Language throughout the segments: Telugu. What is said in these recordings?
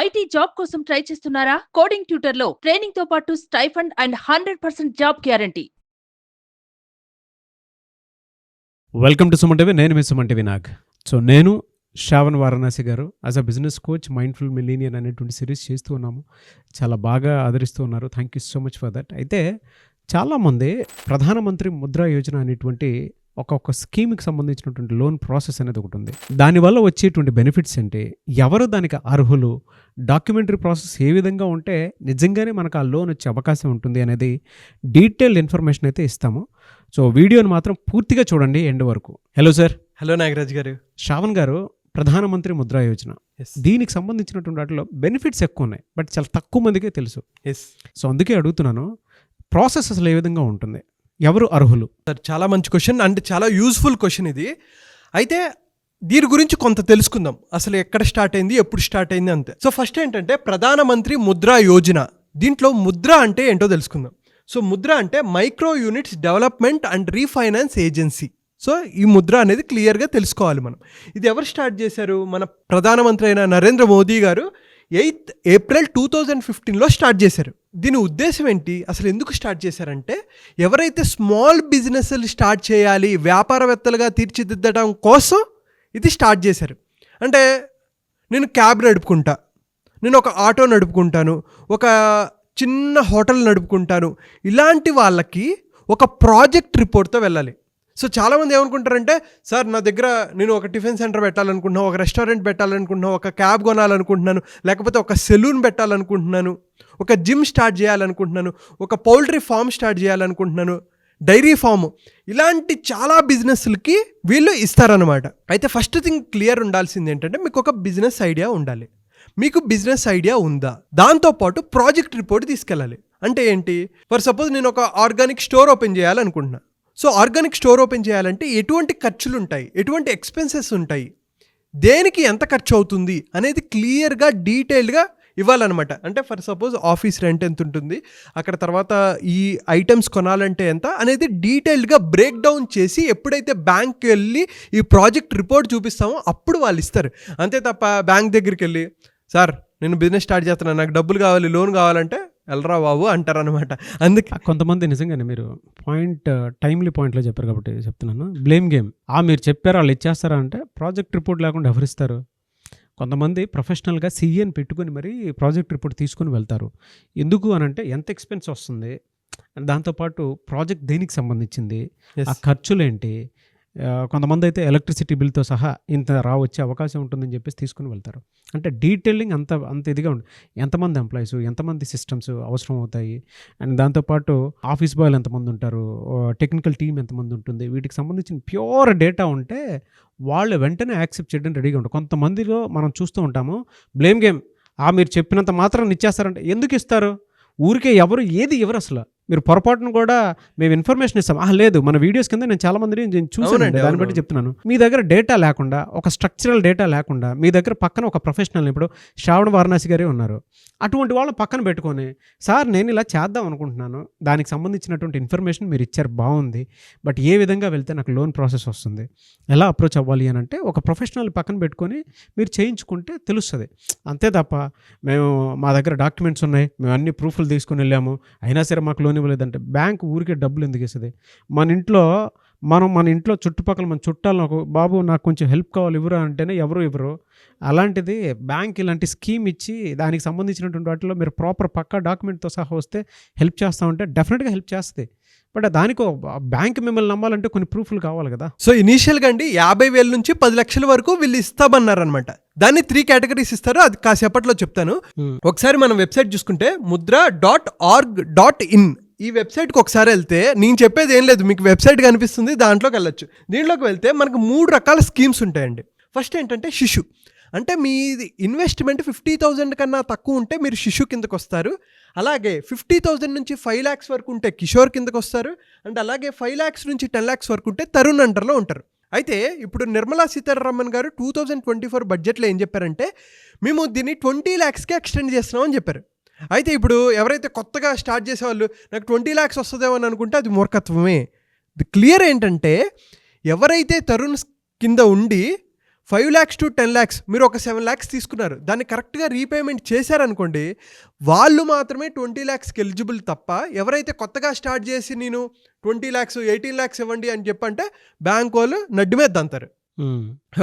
ఐటీ జాబ్ కోసం ట్రై చేస్తున్నారా? కోడింగ్ ట్యూటర్ లో ట్రైనింగ్ తో పాటు stipend and 100% job guarantee. Welcome to Suman TV. నేను మీ సుమన్ టీవీ నాగ్. నేను శ్రావణ్ వారణాసి గారు as a business coach mindful millionaire అనేటువంటి సిరీస్ చేస్తూ ఉన్నాము. చాలా బాగా ఆదరిస్తూ ఉన్నారు. Thank you so much for that. అయితే చాలామంది ప్రధానమంత్రి ముద్రా యోజన అనేటువంటి ఒక్కొక్క స్కీమ్కి సంబంధించినటువంటి లోన్ ప్రాసెస్ అనేది ఒకటి ఉంది. దానివల్ల వచ్చేటువంటి బెనిఫిట్స్ ఏంటి, ఎవరు దానికి అర్హులు, డాక్యుమెంటరీ ప్రాసెస్ ఏ విధంగా ఉంటే నిజంగానే మనకు ఆ లోన్ వచ్చే అవకాశం ఉంటుంది అనేది డీటెయిల్డ్ ఇన్ఫర్మేషన్ అయితే ఇస్తాము. సో వీడియోని మాత్రం పూర్తిగా చూడండి ఎండ్ వరకు. Hello sir. హలో నాగరాజ్ గారు. శ్రావణ్ గారు, ప్రధానమంత్రి ముద్రా యోజన, దీనికి సంబంధించినటువంటి వాటిలో బెనిఫిట్స్ ఎక్కువ ఉన్నాయి, బట్ చాలా తక్కువ మందికే తెలుసు. సో అందుకే అడుగుతున్నాను, ప్రాసెస్ అసలు ఏ విధంగా ఉంటుంది, ఎవరు అర్హులు? సార్, చాలా మంచి క్వశ్చన్ అండ్ చాలా యూజ్ఫుల్ క్వశ్చన్ ఇది. అయితే దీని గురించి కొంత తెలుసుకుందాం. అసలు ఎక్కడ స్టార్ట్ అయింది, ఎప్పుడు స్టార్ట్ అయింది అంతే. సో ఫస్ట్ ఏంటంటే ప్రధానమంత్రి ముద్రా యోజన. దీంట్లో ముద్ర అంటే ఏంటో తెలుసుకుందాం. సో ముద్ర అంటే micro units development and refinance agency. So ఈ ముద్ర అనేది క్లియర్గా తెలుసుకోవాలి మనం. ఇది ఎవరు స్టార్ట్ చేశారు? మన ప్రధానమంత్రి అయిన నరేంద్ర మోదీ గారు 8 ఏప్రిల్ 2015లో స్టార్ట్ చేశారు. దీని ఉద్దేశం ఏంటి, అసలు ఎందుకు స్టార్ట్ చేశారంటే, ఎవరైతే స్మాల్ బిజినెస్లు స్టార్ట్ చేయాలి, వ్యాపారవేత్తలుగా తీర్చిదిద్దడం కోసం ఇది స్టార్ట్ చేశారు. అంటే నేను క్యాబ్ నడుపుకుంటా, నేను ఒక ఆటో నడుపుకుంటాను, ఒక చిన్న హోటల్ నడుపుకుంటాను, ఇలాంటి వాళ్ళకి ఒక ప్రాజెక్ట్ రిపోర్ట్తో వెళ్ళాలి. సో చాలామంది ఏమనుకుంటారంటే, సార్ నా దగ్గర నేను ఒక టిఫిన్ సెంటర్ పెట్టాలనుకుంటున్నాను, ఒక రెస్టారెంట్ పెట్టాలనుకుంటున్నాను, ఒక క్యాబ్ కొనాలనుకుంటున్నాను, లేకపోతే ఒక సెలూన్ పెట్టాలనుకుంటున్నాను, ఒక జిమ్ స్టార్ట్ చేయాలనుకుంటున్నాను, ఒక పౌల్ట్రీ ఫామ్ స్టార్ట్ చేయాలనుకుంటున్నాను, డైరీ ఫామ్, ఇలాంటి చాలా బిజినెస్లకి వీళ్ళు ఇస్తారనమాట. అయితే ఫస్ట్ థింగ్ క్లియర్ ఉండాల్సింది ఏంటంటే, మీకు ఒక బిజినెస్ ఐడియా ఉండాలి. మీకు బిజినెస్ ఐడియా ఉందా? దాంతోపాటు ప్రాజెక్ట్ రిపోర్ట్ తీసుకెళ్ళాలి. అంటే ఏంటి, ఫర్ సపోజ్ నేను ఒక ఆర్గానిక్ స్టోర్ ఓపెన్ చేయాలనుకుంటున్నాను. సో ఆర్గానిక్ స్టోర్ ఓపెన్ చేయాలంటే ఎటువంటి ఖర్చులు ఉంటాయి, ఎటువంటి ఎక్స్పెన్సెస్ ఉంటాయి, దేనికి ఎంత ఖర్చు అవుతుంది అనేది క్లియర్గా డీటెయిల్డ్గా ఇవ్వాలన్నమాట. అంటే ఫర్ సపోజ్ ఆఫీస్ రెంట్ ఎంత ఉంటుంది, అక్కడ తర్వాత ఈ ఐటమ్స్ కొనాలంటే ఎంత అనేది డీటెయిల్డ్గా బ్రేక్ డౌన్ చేసి ఎప్పుడైతే బ్యాంక్కి వెళ్ళి ఈ ప్రాజెక్ట్ రిపోర్ట్ చూపిస్తామో అప్పుడు వాళ్ళు ఇస్తారు. అంతే తప్ప బ్యాంక్ దగ్గరికి వెళ్ళి, సార్ నేను బిజినెస్ స్టార్ట్ చేస్తున్నాను, నాకు డబ్బులు కావాలి, లోన్ కావాలంటే వెళ్ళరా బాబు అంటారనమాట. అందుకే కొంతమంది నిజంగానే మీరు టైమ్లీ పాయింట్లో చెప్పారు కాబట్టి చెప్తున్నాను. Blame game. మీరు చెప్పారు వాళ్ళు ఇచ్చేస్తారా అంటే, ప్రాజెక్ట్ రిపోర్ట్ లేకుండా ఎవరిస్తారు? కొంతమంది ప్రొఫెషనల్గా సీఏని పెట్టుకుని మరీ ప్రాజెక్ట్ రిపోర్ట్ తీసుకుని వెళ్తారు. ఎందుకు అని అంటే, ఎంత ఎక్స్పెన్స్ వస్తుంది, దాంతోపాటు ప్రాజెక్ట్ దేనికి సంబంధించింది, ఆ ఖర్చులేంటి. కొంతమంది అయితే ఎలక్ట్రిసిటీ బిల్తో సహా ఇంత వచ్చే అవకాశం ఉంటుందని చెప్పేసి తీసుకుని వెళ్తారు. అంటే డీటెయిలింగ్ అంత ఇదిగా ఉంటుంది. ఎంతమంది ఎంప్లాయీస్, ఎంతమంది సిస్టమ్స్ అవసరం అవుతాయి, అండ్ దాంతోపాటు ఆఫీస్ బాయ్లు ఎంతమంది ఉంటారు, టెక్నికల్ టీం ఎంతమంది ఉంటుంది, వీటికి సంబంధించిన ప్యూర్ డేటా ఉంటే వాళ్ళు వెంటనే యాక్సెప్ట్ చేయడానికి రెడీగా ఉంటారు. కొంతమందిలో మనం చూస్తూ ఉంటాము బ్లేమ్ గేమ్. మీరు చెప్పినంత మాత్రం ఇచ్చేస్తారంటే ఎందుకు ఇస్తారు? ఊరికే ఏది ఎవరు అసలు మీరు పొరపాటును కూడా మేము ఇన్ఫర్మేషన్ ఇస్తాం, లేదు మన వీడియోస్ కింద నేను చాలా మందిని నేను చూసాను, దాన్ని బట్టి చెప్తున్నాను. మీ దగ్గర డేటా లేకుండా, ఒక స్ట్రక్చరల్ డేటా లేకుండా, మీ దగ్గర పక్కన ఒక ప్రొఫెషనల్, ఇప్పుడు శ్రావణ్ వారణాసి గారే ఉన్నారు, అటువంటి వాళ్ళు పక్కన పెట్టుకొని, సార్ నేను ఇలా చేద్దాం అనుకుంటున్నాను, దానికి సంబంధించినటువంటి ఇన్ఫర్మేషన్ మీరు ఇచ్చారు, బాగుంది, బట్ ఏ విధంగా వెళ్తే నాకు లోన్ ప్రాసెస్ వస్తుంది, ఎలా అప్రోచ్ అవ్వాలి అని అంటే ఒక ప్రొఫెషనల్ పక్కన పెట్టుకొని మీరు చేయించుకుంటే తెలుస్తుంది. అంతే తప్ప మా దగ్గర డాక్యుమెంట్స్ ఉన్నాయి, మేము అన్ని ప్రూఫ్లు తీసుకుని వెళ్ళాము, అయినా సరే మాకు లోన్ ఇవ్వలేదంటే బ్యాంక్ ఊరికే డబ్బులు ఎందుకు ఇస్తుంది? మన ఇంట్లో చుట్టుపక్కల మన చుట్టాలను, బాబు నాకు కొంచెం హెల్ప్ కావాలి ఇవ్వరా అంటేనే ఎవరు ఇవ్వరు. అలాంటిది బ్యాంక్ ఇలాంటి స్కీమ్ ఇచ్చి దానికి సంబంధించినటువంటి వాటిలో మీరు ప్రాపర్ పక్కా డాక్యుమెంట్తో సహా వస్తే హెల్ప్ చేస్తామంటే డెఫినెట్గా హెల్ప్ చేస్తుంది. బట్ దానికి బ్యాంక్ మిమ్మల్ని నమ్మాలంటే కొన్ని ప్రూఫ్లు కావాలి కదా. సో ఇనీషియల్గా అండి 50,000 నుంచి 10 లక్షల వరకు వీళ్ళు ఇస్తామన్నారనమాట. దాన్ని 3 కేటగిరీస్ ఇస్తారు, అది కాసేపట్లో చెప్తాను. ఒకసారి మనం వెబ్సైట్ చూసుకుంటే mudra.org.in ఈ వెబ్సైట్కి ఒకసారి వెళ్తే, నేను చెప్పేది ఏం లేదు, మీకు వెబ్సైట్ కనిపిస్తుంది, దాంట్లోకి వెళ్ళొచ్చు. దీంట్లోకి వెళ్తే మనకు 3 రకాల స్కీమ్స్ ఉంటాయండి. ఫస్ట్ ఏంటంటే శిశు, అంటే మీ ఇన్వెస్ట్మెంట్ 50,000 కన్నా తక్కువ ఉంటే మీరు శిశు కిందకు వస్తారు. అలాగే 50,000 నుంచి 5 lakhs వరకు ఉంటే కిషోర్ కిందకు వస్తారు. అండ్ అలాగే 5 lakhs నుంచి 10 lakhs వరకు ఉంటే తరుణ్ అండర్లో ఉంటారు. అయితే ఇప్పుడు నిర్మలా సీతారామన్ గారు 2024 బడ్జెట్లో ఏం చెప్పారంటే, మేము దీన్ని 20 lakhsకే ఎక్స్టెండ్ చేస్తున్నామని చెప్పారు. అయితే ఇప్పుడు ఎవరైతే కొత్తగా స్టార్ట్ చేసేవాళ్ళు నాకు 20 lakhs వస్తుందేమో అని అనుకుంటే అది మూర్ఖత్వమే. క్లియర్ ఏంటంటే, ఎవరైతే తరుణ్ కింద ఉండి 5 lakhs to 10 lakhs మీరు ఒక 7 lakhs తీసుకున్నారు, దాన్ని కరెక్ట్గా రీపేమెంట్ చేశారనుకోండి, వాళ్ళు మాత్రమే 20 lakhsకి ఎలిజిబుల్ తప్ప ఎవరైతే కొత్తగా స్టార్ట్ చేసి నేను 20 lakhs 18 lakhs ఇవ్వండి అని చెప్పంటే బ్యాంక్ వాళ్ళు నడ్డి మీద దంతారు.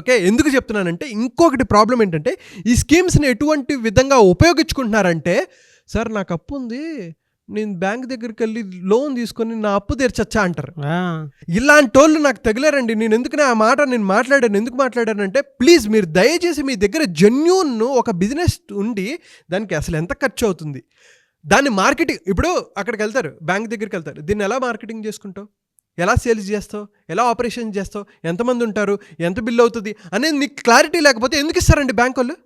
ఓకే, ఎందుకు చెప్తున్నానంటే ఇంకొకటి ప్రాబ్లం ఏంటంటే ఈ స్కీమ్స్ని ఎటువంటి విధంగా ఉపయోగించుకుంటున్నారంటే, సార్ నాకు అప్పు ఉంది, నేను బ్యాంక్ దగ్గరికి వెళ్ళి లోన్ తీసుకొని నా అప్పు తీర్చచ్చా అంటారు. ఇలాంటి వాళ్ళు నాకు తగిలారండి. నేను ఎందుకనే ఆ మాట నేను మాట్లాడాను, ఎందుకు మాట్లాడానంటే ప్లీజ్ మీరు దయచేసి మీ దగ్గర జెన్యూన్ ఒక బిజినెస్ ఉండి దానికి అసలు ఎంత ఖర్చు అవుతుంది, దాన్ని మార్కెటింగ్, ఇప్పుడు అక్కడికి వెళ్తారు, బ్యాంక్ దగ్గరికి వెళ్తారు, దీన్ని ఎలా మార్కెటింగ్ చేసుకుంటావు, ఎలా సేల్స్ చేస్తావు, ఎలా ఆపరేషన్ చేస్తావు, ఎంతమంది ఉంటారు, ఎంత బిల్ అవుతుంది అనేది నీకు క్లారిటీ లేకపోతే ఎందుకు ఇస్తారండి బ్యాంక్ వాళ్ళు?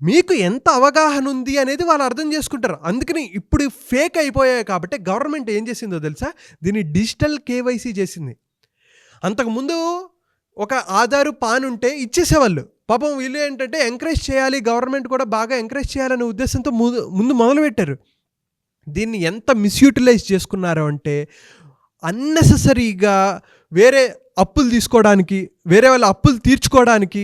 మీకు ఎంత అవగాహన ఉంది అనేది వాళ్ళు అర్థం చేసుకుంటారు. అందుకని ఇప్పుడు ఫేక్ అయిపోయాయి కాబట్టి గవర్నమెంట్ ఏం చేసిందో తెలుసా, దీన్ని డిజిటల్ కేవైసీ చేసింది. అంతకుముందు ఒక ఆధారు పాన్ ఉంటే ఇచ్చేసేవాళ్ళు. పాపం వీళ్ళు ఏంటంటే ఎంకరేజ్ చేయాలి, గవర్నమెంట్ కూడా బాగా ఎంకరేజ్ చేయాలనే ఉద్దేశంతో ముందు మొదలుపెట్టారు. దీన్ని ఎంత మిస్యూటిలైజ్ చేసుకున్నారో అంటే అన్నెసెసరీగా వేరే అప్పులు తీసుకోవడానికి, వేరే వాళ్ళ అప్పులు తీర్చుకోవడానికి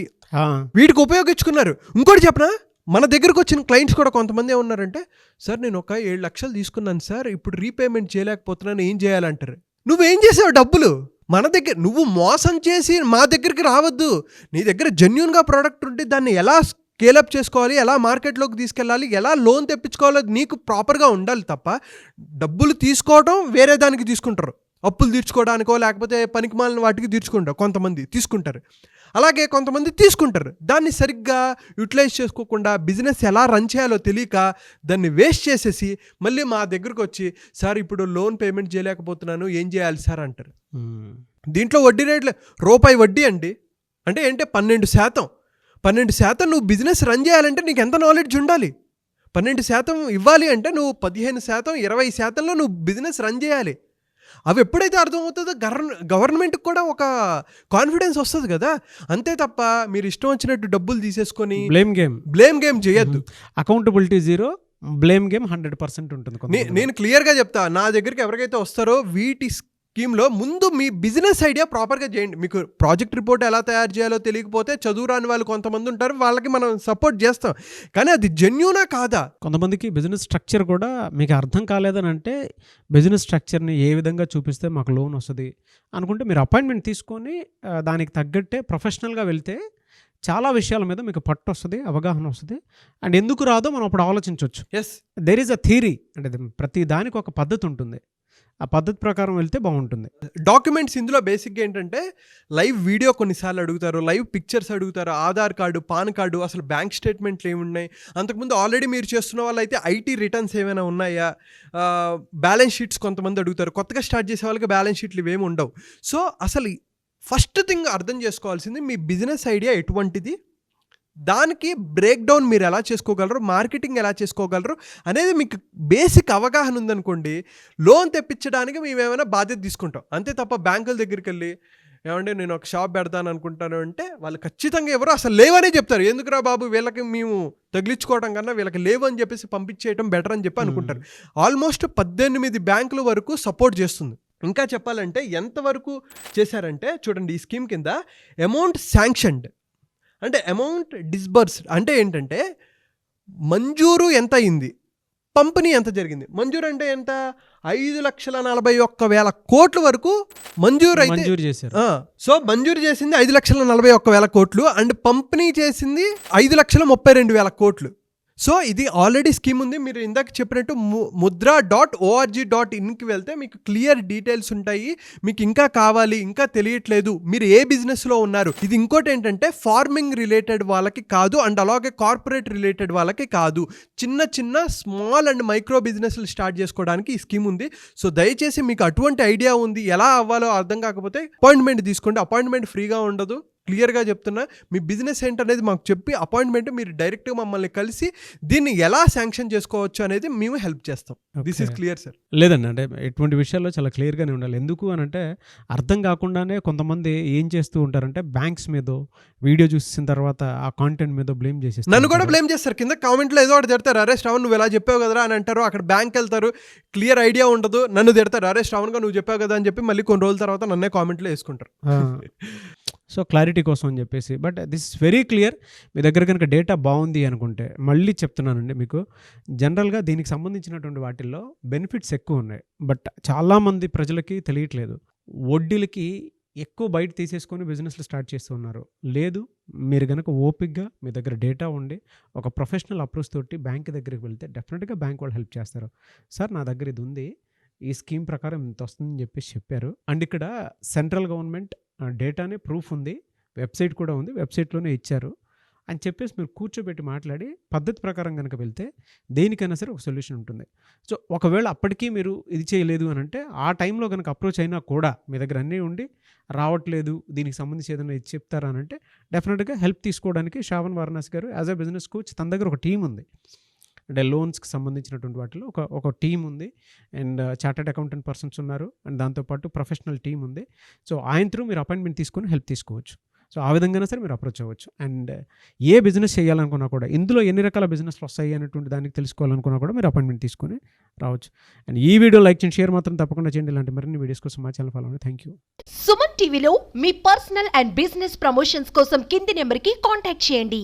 వీటికి ఉపయోగించుకున్నారు. ఇంకోటి చెప్పనా, మన దగ్గరకు వచ్చిన క్లయింట్స్ కూడా కొంతమంది ఏమన్నారంటే, సార్ నేను ఒక 7 లక్షలు తీసుకున్నాను సార్, ఇప్పుడు రీపేమెంట్ చేయలేకపోతున్నాను, ఏం చేయాలంటారు. నువ్వేం చేసావు డబ్బులు మన దగ్గర, నువ్వు మోసం చేసి మా దగ్గరికి రావద్దు. నీ దగ్గర జెన్యూన్గా ప్రోడక్ట్ ఉంటే దాన్ని ఎలా స్కేలప్ చేసుకోవాలి, ఎలా మార్కెట్లోకి తీసుకెళ్ళాలి, ఎలా లోన్ తెప్పించుకోవాలో నీకు ప్రాపర్గా ఉండాలి తప్ప డబ్బులు తీసుకోవడం వేరే దానికి తీసుకుంటారు. అప్పులు తీర్చుకోవడానికో లేకపోతే పనికిమాలిన వాటికి తీర్చుకుంటారు, కొంతమంది తీసుకుంటారు. అలాగే కొంతమంది తీసుకుంటారు, దాన్ని సరిగ్గా యూటిలైజ్ చేసుకోకుండా బిజినెస్ ఎలా రన్ చేయాలో తెలియక దాన్ని వేస్ట్ చేసేసి మళ్ళీ మా దగ్గరకు వచ్చి, సార్ ఇప్పుడు లోన్ పేమెంట్ చేయలేకపోతున్నాను, ఏం చేయాలి సార్ అంటారు. దీంట్లో వడ్డీ రేట్లు రూపాయి వడ్డీ అండి. అంటే ఏంటంటే 12% నువ్వు బిజినెస్ రన్ చేయాలంటే నీకు ఎంత నాలెడ్జ్ ఉండాలి. 12% ఇవ్వాలి అంటే నువ్వు 15%, 20%లో నువ్వు బిజినెస్ రన్ చేయాలి. అవి ఎప్పుడైతే అర్థమవుతుందో గవర్నమెంట్కి కూడా ఒక కాన్ఫిడెన్స్ వస్తుంది కదా. అంతే తప్ప మీరు ఇష్టం వచ్చినట్టు డబ్బులు తీసేసుకొని బ్లేమ్ గేమ్ చేయొద్దు. అకౌంటబిలిటీ 0, బ్లేమ్ గేమ్ 100% ఉంటుంది. నేను క్లియర్గా చెప్తా, నా దగ్గరికి ఎవరికైతే వస్తారో వీటి స్కీమ్లో ముందు మీ బిజినెస్ ఐడియా ప్రాపర్గా చేయండి. మీకు ప్రాజెక్ట్ రిపోర్ట్ ఎలా తయారు చేయాలో తెలియకపోతే చదువు రాని వాళ్ళు కొంతమంది ఉంటారు, వాళ్ళకి మనం సపోర్ట్ చేస్తాం, కానీ అది జెన్యూనా కాదా. కొంతమందికి బిజినెస్ స్ట్రక్చర్ కూడా మీకు అర్థం కాలేదని అంటే, బిజినెస్ స్ట్రక్చర్ని ఏ విధంగా చూపిస్తే మాకు లోన్ వస్తుంది అనుకుంటే మీరు అపాయింట్మెంట్ తీసుకొని దానికి తగ్గట్టే ప్రొఫెషనల్గా వెళ్తే చాలా విషయాల మీద మీకు పట్టు వస్తుంది, అవగాహన వస్తుంది. అండ్ ఎందుకు రాదో మనం అప్పుడు ఆలోచించవచ్చు. దేర్ ఈజ్ అ థియరీ, అంటే ప్రతి దానికి ఒక పద్ధతి ఉంటుంది, ఆ పద్ధతి ప్రకారం వెళ్తే బాగుంటుంది. డాక్యుమెంట్స్ ఇందులో బేసిక్గా ఏంటంటే లైవ్ వీడియో కొన్నిసార్లు అడుగుతారు, లైవ్ పిక్చర్స్ అడుగుతారు, ఆధార్ కార్డు, పాన్ కార్డు, అసలు బ్యాంక్ స్టేట్మెంట్లు ఏమున్నాయి, అంతకుముందు ఆల్రెడీ మీరు చేస్తున్న వాళ్ళు అయితే ఐటీ రిటర్న్స్ ఏమైనా ఉన్నాయా, బ్యాలెన్స్ షీట్స్ కొంతమంది అడుగుతారు. కొత్తగా స్టార్ట్ చేసే వాళ్ళకి బ్యాలెన్స్ షీట్లు ఇవేమి ఉండవు. సో అసలు ఫస్ట్ థింగ్ అర్థం చేసుకోవాల్సింది మీ బిజినెస్ ఐడియా ఎటువంటిది, దానికి బ్రేక్ డౌన్ మీరు ఎలా చేసుకోగలరు, మార్కెటింగ్ ఎలా చేసుకోగలరు అనేది మీకు బేసిక్ అవగాహన ఉందనుకోండి, లోన్ తెప్పించడానికి మేము ఏమైనా బాధ్యత తీసుకుంటాం. అంతే తప్ప బ్యాంకుల దగ్గరికి వెళ్ళి ఏమంటే నేను ఒక షాప్ పెడతాను అనుకుంటాను అంటే వాళ్ళు ఖచ్చితంగా ఎవరు అసలు లేవనే చెప్తారు. ఎందుకురా బాబు వీళ్ళకి మేము తగిలించుకోవడం కన్నా వీళ్ళకి లేవు అని చెప్పేసి పంపించేయడం బెటర్ అని చెప్పి అనుకుంటారు. ఆల్మోస్ట్ 18 బ్యాంకుల వరకు సపోర్ట్ చేస్తుంది. ఇంకా చెప్పాలంటే ఎంతవరకు చేశారంటే చూడండి, ఈ స్కీమ్ కింద అమౌంట్ శాంక్షన్డ్ అంటే అమౌంట్ డిస్బర్స్డ్ అంటే ఏంటంటే మంజూరు ఎంత అయింది, పంపిణీ ఎంత జరిగింది. మంజూరు అంటే ఎంత, 5,41,000 కోట్ల వరకు మంజూరు చేశారు. సో మంజూరు చేసింది 5,41,000 కోట్లు అండ్ పంపిణీ చేసింది 5,32,000 కోట్లు. సో ఇది ఆల్రెడీ స్కీమ్ ఉంది. మీరు ఇందాక చెప్పినట్టు mudra.org.inకి వెళ్తే మీకు క్లియర్ డీటెయిల్స్ ఉంటాయి. మీకు ఇంకా కావాలి, ఇంకా తెలియట్లేదు, మీరు ఏ బిజినెస్లో ఉన్నారు, ఇది ఇంకోటి ఏంటంటే ఫార్మింగ్ రిలేటెడ్ వాళ్ళకి కాదు అండ్ అలాగే కార్పొరేట్ రిలేటెడ్ వాళ్ళకి కాదు, చిన్న స్మాల్ అండ్ మైక్రో బిజినెస్లు స్టార్ట్ చేసుకోవడానికి ఈ స్కీమ్ ఉంది. సో దయచేసి మీకు అటువంటి ఐడియా ఉంది, ఎలా అవ్వాలో అర్థం కాకపోతే అపాయింట్మెంట్ తీసుకోండి. అపాయింట్మెంట్ ఫ్రీగా ఉండదు, క్లియర్గా చెప్తున్నా. మీ బిజినెస్ ఏంటనేది మాకు చెప్పి అపాయింట్మెంట్ మీరు డైరెక్ట్గా మమ్మల్ని కలిసి దీన్ని ఎలా శాంక్షన్ చేసుకోవచ్చు అనేది మేము హెల్ప్ చేస్తాం. This is clear sir. లేదండి, అంటే ఎటువంటి విషయాల్లో చాలా క్లియర్గానే ఉండాలి. ఎందుకు అని అంటే అర్థం కాకుండానే కొంతమంది ఏం చేస్తూ ఉంటారంటే బ్యాంక్స్ మీద వీడియో చూసిన తర్వాత ఆ కాంటెంట్ మీద బ్లేమ్ చేసేస్తారు. నన్ను కూడా బ్లేమ్ చేస్తారు, కింద కామెంట్లో ఏదో ఒకటి తిడతారు, అరే శ్రవణ్ నువ్వు ఎలా చెప్పావు కదరా అని అంటారు. అక్కడ బ్యాంక్ వెళ్తారు, క్లియర్ ఐడియా ఉండదు, నన్ను తిడతారు, అరే శ్రవణ్గా నువ్వు చెప్పావు కదా అని చెప్పి మళ్ళీ కొన్ని రోజుల తర్వాత నన్నే కామెంట్లో వేసుకుంటారు. సో క్లారిటీ కోసం అని చెప్పేసి. But this is very clear. మీ దగ్గర కనుక డేటా బాగుంది అనుకుంటే, మళ్ళీ చెప్తున్నానండి మీకు, జనరల్గా దీనికి సంబంధించినటువంటి వాటిల్లో బెనిఫిట్స్ ఎక్కువ ఉన్నాయి. బట్ చాలామంది ప్రజలకి తెలియట్లేదు. వడ్డీలకి ఎక్కువ బయట తీసేసుకొని బిజినెస్లు స్టార్ట్ చేస్తూ ఉన్నారు. లేదు, మీరు కనుక ఓపిక్గా మీ దగ్గర డేటా ఉండి ఒక ప్రొఫెషనల్ అప్రోచ్ తోటి బ్యాంక్ దగ్గరికి వెళ్తే డెఫినెట్గా బ్యాంక్ వాళ్ళు హెల్ప్ చేస్తారు. సార్ నా దగ్గర ఇది ఉంది, ఈ స్కీమ్ ప్రకారం ఇంత వస్తుందని చెప్పేసి చెప్పారు. అండ్ ఇక్కడ సెంట్రల్ గవర్నమెంట్ డేటానే ప్రూఫ్ ఉంది, వెబ్సైట్ కూడా ఉంది, వెబ్సైట్లోనే ఇచ్చారు అని చెప్పేసి మీరు కూర్చోబెట్టి మాట్లాడి పద్ధతి ప్రకారం కనుక వెళ్తే దేనికైనా సరే ఒక సొల్యూషన్ ఉంటుంది. సో ఒకవేళ అప్పటికీ మీరు ఇది చేయలేదు అని అంటే, ఆ టైంలో కనుక అప్రోచ్ అయినా కూడా మీ దగ్గర అన్నీ ఉండి రావట్లేదు, దీనికి సంబంధించి ఏదైనా ఇది చెప్తారా అని అంటే, డెఫినెట్గా హెల్ప్ తీసుకోవడానికి శ్రావణ్ వారణాసి గారు యాజ్ అ బిజినెస్ కోచ్, తన దగ్గర ఒక టీం ఉంది. అంటే లోన్స్కి సంబంధించినటువంటి వాటిలో ఒక టీం ఉంది. అండ్ చార్టెడ్ అకౌంటెంట్ పర్సన్స్ ఉన్నారు. అండ్ దాంతోపాటు ప్రొఫెషనల్ టీం ఉంది. సో ఆయన త్రూ మీరు అపాయింట్మెంట్ తీసుకొని హెల్ప్ తీసుకోవచ్చు. సో ఆ విధంగానే సరే మీరు అప్రోచ్ అవ్వచ్చు. అండ్ ఏ బిజినెస్ చేయాలనుకున్నా కూడా, ఇందులో ఎన్ని రకాల బిజినెస్లు వస్తాయి అనేటువంటి దానికి తెలుసుకోవాలనుకున్నా కూడా మీరు అపాయింట్మెంట్ తీసుకొని రావచ్చు. అండ్ ఈ వీడియో లైక్ చేయండి, షేర్ మాత్రం తప్పకుండా చేయండి. ఇలాంటి మరిన్ని వీడియోస్ కోసం మా ఛానల్ ఫాలో అవ్వండి. Thank you. సుమన్ టీవీలో మీ పర్సనల్ అండ్ బిజినెస్ ప్రమోషన్స్ కోసం కింది నెంబర్కి కాంటాక్ట్ చేయండి.